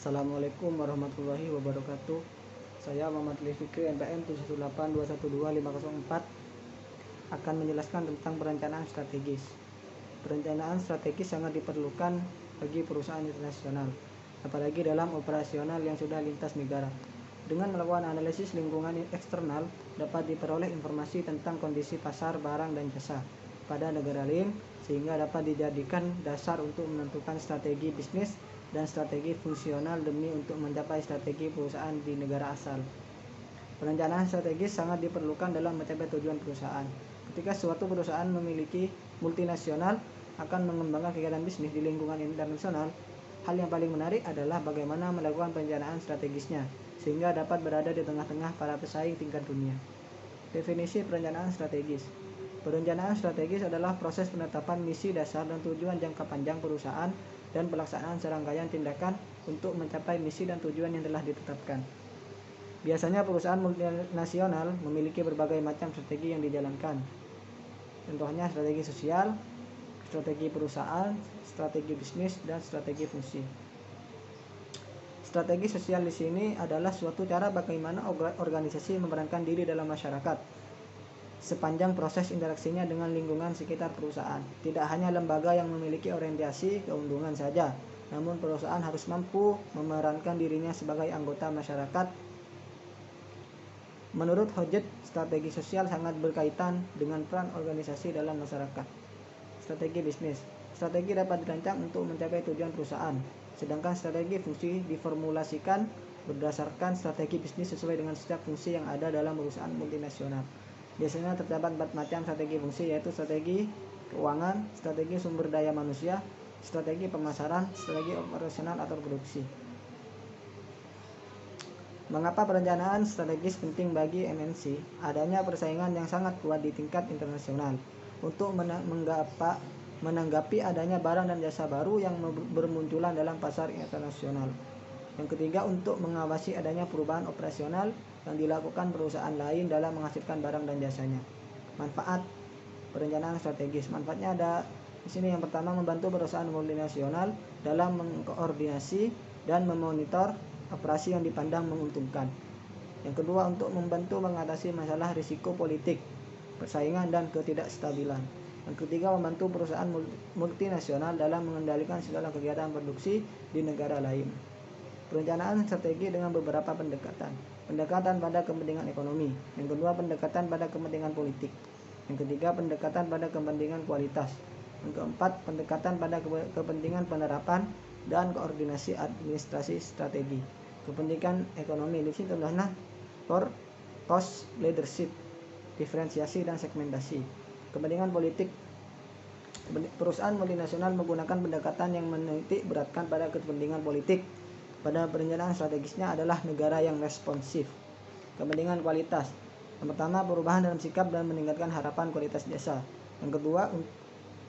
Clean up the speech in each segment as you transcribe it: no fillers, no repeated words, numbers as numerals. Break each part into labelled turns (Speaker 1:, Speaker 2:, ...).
Speaker 1: Assalamualaikum warahmatullahi wabarakatuh. Saya Muhammad Fikri NPM 7822104 akan menjelaskan tentang perencanaan strategis. Perencanaan strategis sangat diperlukan bagi perusahaan internasional, apalagi dalam operasional yang sudah lintas negara. Dengan melakukan analisis lingkungan eksternal, dapat diperoleh informasi tentang kondisi pasar barang dan jasa pada negara lain, sehingga dapat dijadikan dasar untuk menentukan strategi bisnis dan strategi fungsional demi untuk mencapai strategi perusahaan di negara asal. Perencanaan strategis sangat diperlukan dalam mencapai tujuan perusahaan. Ketika suatu perusahaan memiliki multinasional akan mengembangkan kegiatan bisnis di lingkungan internasional, hal yang paling menarik adalah bagaimana melakukan perencanaan strategisnya, sehingga dapat berada di tengah-tengah para pesaing tingkat dunia. Definisi perencanaan strategis. Perencanaan strategis adalah proses penetapan misi dasar dan tujuan jangka panjang perusahaan dan pelaksanaan serangkaian tindakan untuk mencapai misi dan tujuan yang telah ditetapkan. Biasanya perusahaan multinasional memiliki berbagai macam strategi yang dijalankan. Contohnya strategi sosial, strategi perusahaan, strategi bisnis, dan strategi fungsi. Strategi sosial di sini adalah suatu cara bagaimana organisasi memerankan diri dalam masyarakat sepanjang proses interaksinya dengan lingkungan sekitar perusahaan. Tidak hanya lembaga yang memiliki orientasi keuntungan saja, namun perusahaan harus mampu memerankan dirinya sebagai anggota masyarakat. Menurut Hodgett, strategi sosial sangat berkaitan dengan peran organisasi dalam masyarakat. Strategi bisnis. Strategi dapat dirancang untuk mencapai tujuan perusahaan, sedangkan strategi fungsi diformulasikan berdasarkan strategi bisnis sesuai dengan setiap fungsi yang ada dalam perusahaan multinasional. Biasanya terdapat 4 macam strategi fungsi, yaitu strategi keuangan, strategi sumber daya manusia, strategi pemasaran, strategi operasional atau produksi. Mengapa perencanaan strategis penting bagi MNC? Adanya persaingan yang sangat kuat di tingkat internasional untuk menanggapi adanya barang dan jasa baru yang bermunculan dalam pasar internasional. Yang ketiga, untuk mengawasi adanya perubahan operasional yang dilakukan perusahaan lain dalam menghasilkan barang dan jasanya. Manfaat perencanaan strategis. Manfaatnya ada di sini. Yang pertama, membantu perusahaan multinasional dalam mengkoordinasi dan memonitor operasi yang dipandang menguntungkan. Yang kedua, untuk membantu mengatasi masalah risiko politik, persaingan, dan ketidakstabilan. Yang ketiga, membantu perusahaan multinasional dalam mengendalikan segala kegiatan produksi di negara lain. Perencanaan strategi dengan beberapa pendekatan. Pendekatan pada kepentingan ekonomi. Yang kedua, pendekatan pada kepentingan politik. Yang ketiga, pendekatan pada kepentingan kualitas. Yang keempat, pendekatan pada kepentingan penerapan dan koordinasi administrasi strategi. Kepentingan ekonomi di sini contohnya cost leadership, diferensiasi dan segmentasi. Kepentingan politik. Perusahaan multinasional menggunakan pendekatan yang menitik beratkan pada kepentingan politik. Pada perencanaan strategisnya adalah negara yang responsif. Kepentingan kualitas. Yang pertama, perubahan dalam sikap dan meningkatkan harapan kualitas jasa. Yang kedua,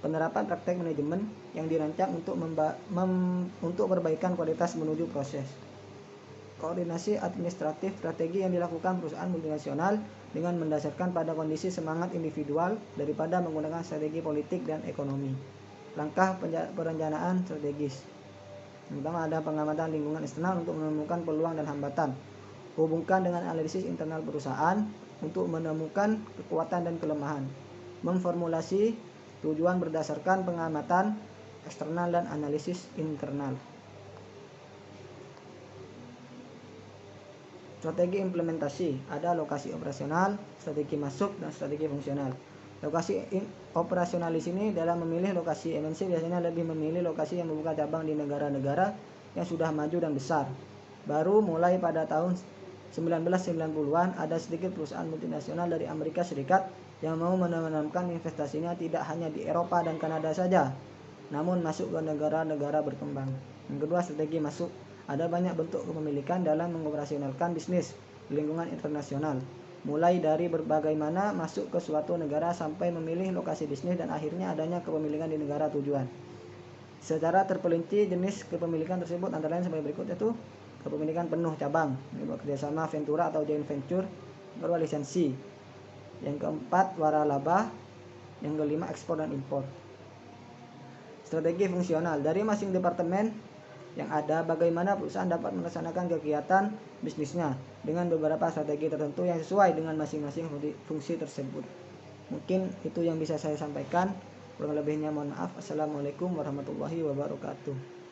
Speaker 1: penerapan praktek manajemen yang dirancang untuk perbaikan kualitas menuju proses. Koordinasi administratif, strategi yang dilakukan perusahaan multinasional dengan mendasarkan pada kondisi semangat individual daripada menggunakan strategi politik dan ekonomi. Langkah perencanaan strategis. Yang pertama, ada pengamatan lingkungan eksternal untuk menemukan peluang dan hambatan. Hubungkan dengan analisis internal perusahaan untuk menemukan kekuatan dan kelemahan. Memformulasi tujuan berdasarkan pengamatan eksternal dan analisis internal. Strategi implementasi. Ada lokasi operasional, strategi masuk, dan strategi fungsional. Lokasi operasional di sini dalam memilih lokasi MNC biasanya lebih memilih lokasi yang membuka cabang di negara-negara yang sudah maju dan besar. Baru mulai pada tahun 1990-an ada sedikit perusahaan multinasional dari Amerika Serikat yang mau menanamkan investasinya tidak hanya di Eropa dan Kanada saja, namun masuk ke negara-negara berkembang. Yang kedua, strategi masuk. Ada banyak bentuk kepemilikan dalam mengoperasionalkan bisnis di lingkungan internasional, mulai dari bagaimana masuk ke suatu negara sampai memilih lokasi bisnis dan akhirnya adanya kepemilikan di negara tujuan. Secara terperinci jenis kepemilikan tersebut antara lain sebagai berikut, yaitu kepemilikan penuh cabang, kerjasama ventura atau joint venture. Kedua, lisensi. Yang keempat, waralaba. Yang kelima, ekspor dan impor. Strategi fungsional. Dari masing departemen yang ada, bagaimana perusahaan dapat melaksanakan kegiatan bisnisnya dengan beberapa strategi tertentu yang sesuai dengan masing-masing fungsi tersebut. Mungkin itu yang bisa saya sampaikan. Kurang lebihnya mohon maaf. Assalamualaikum warahmatullahi wabarakatuh.